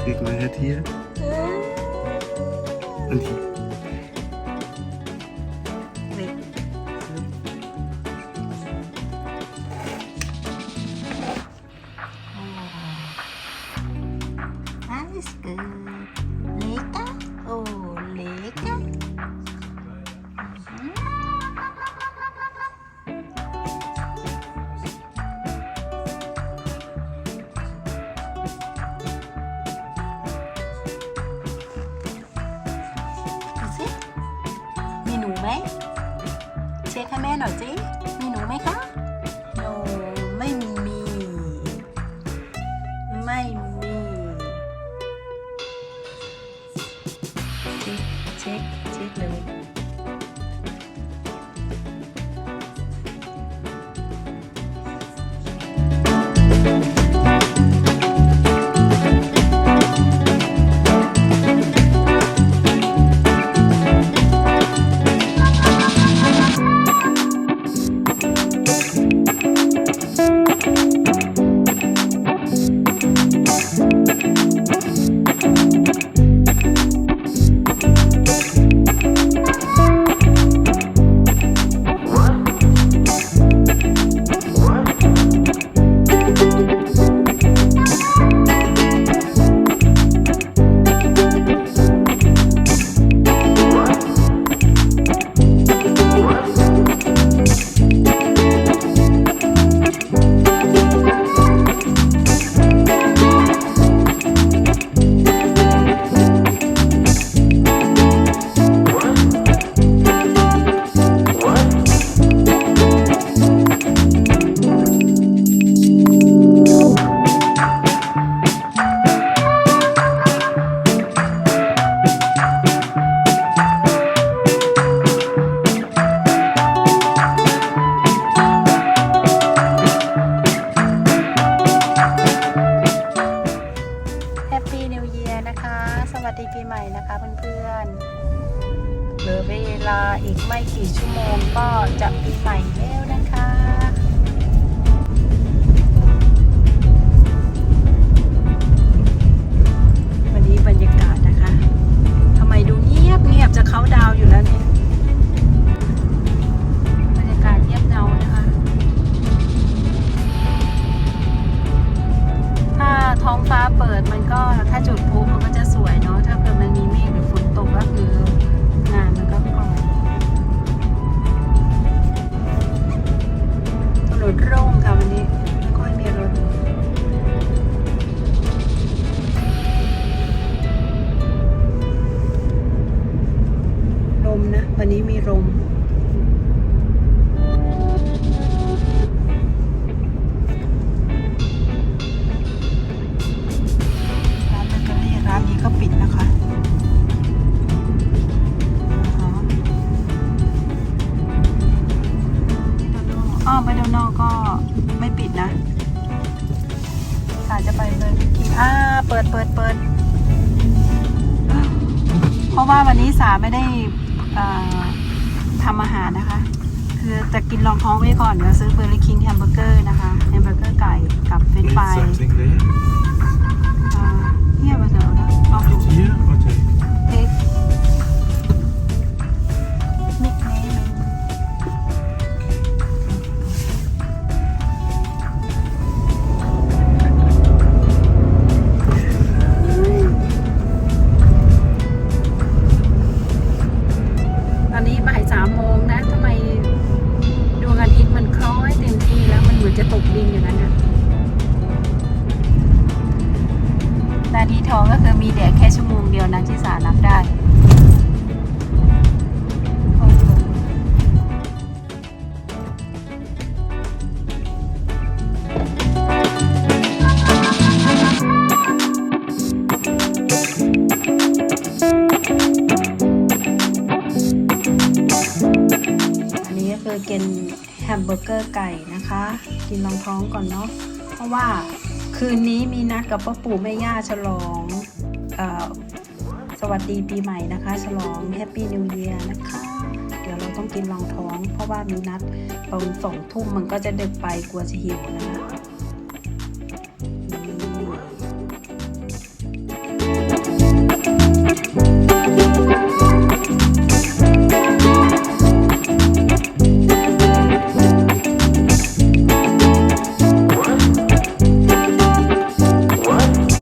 Kijk maar het hier. En hier. Dat is goed. Lekker. Oh, lekker.ดูสิมีหนูไหมเช็คให้แม่หน่อยสิมีหนูไหมคะโนไม่มีไม่มีเช็คเลย Happy New Year นะคะ สวัสดีปีใหม่นะคะเพื่อนๆเหลือเวลาอีกไม่กี่ชั่วโมงก็จะปีใหม่แล้วนะคะ วันนี้บรรยากาศนะคะทำไมดูเงียบจะเขาดาวอยู่แล้วเนี่ยบรรยากาศเงียบเงานะคะ ถ้าท้องฟ้าเปิดมันก็ถ้าจุดพลุมันก็จะสวยเนาะถ้าเกิดมันมีเมฆหรือฝนตกก็คืองานมันก็กล่อยถนนโล่งค่ะวันนี้ไม่ค่อยมีรถลมนะวันนี้มีลมร้านนี้ก็ปิดนะคะไปด้านนอกก็ไม่ปิดนะอาจจะไปเลยกินเปิด เพราะว่าวันนี้สาไม่ได้ทำอาหารนะคะ คือจะกินรองท้องไว้ก่อนเดี๋ยวซื้อเบอร์รี่คิงแฮมเบอร์เกอร์นะคะแฮมเบอร์เกอร์ไก่กับเฟรนช์ฟรายเนี่ยมาเถอะนะลองดู Hier? Oké. เค้กนิกเนมตอนนี้บ่าย3 โมงนะทำไมดวงอาทิตย์มันคล้อยเต็มที่แล้วมันเหมือนจะตกดินอย่างนั้นนะนาทีทองก็คือมีแดดแค่ชั่วโมงเดียวนะที่สานับได้อันนี้ก็คือกินแฮมเบอร์เกอร์ไก่นะคะกินรองท้องก่อนเนาะเพราะว่าคืนนี้มีนัดกับพ่อปู่แม่ย่าฉลองสวัสดีปีใหม่นะคะฉลองแฮปปี้นิวเยียร์นะคะเดี๋ยวเราต้องกินรองท้องเพราะว่ามีนัดตอน2 ทุ่มมันก็จะดึกไปกลัวจะหิวนะคะ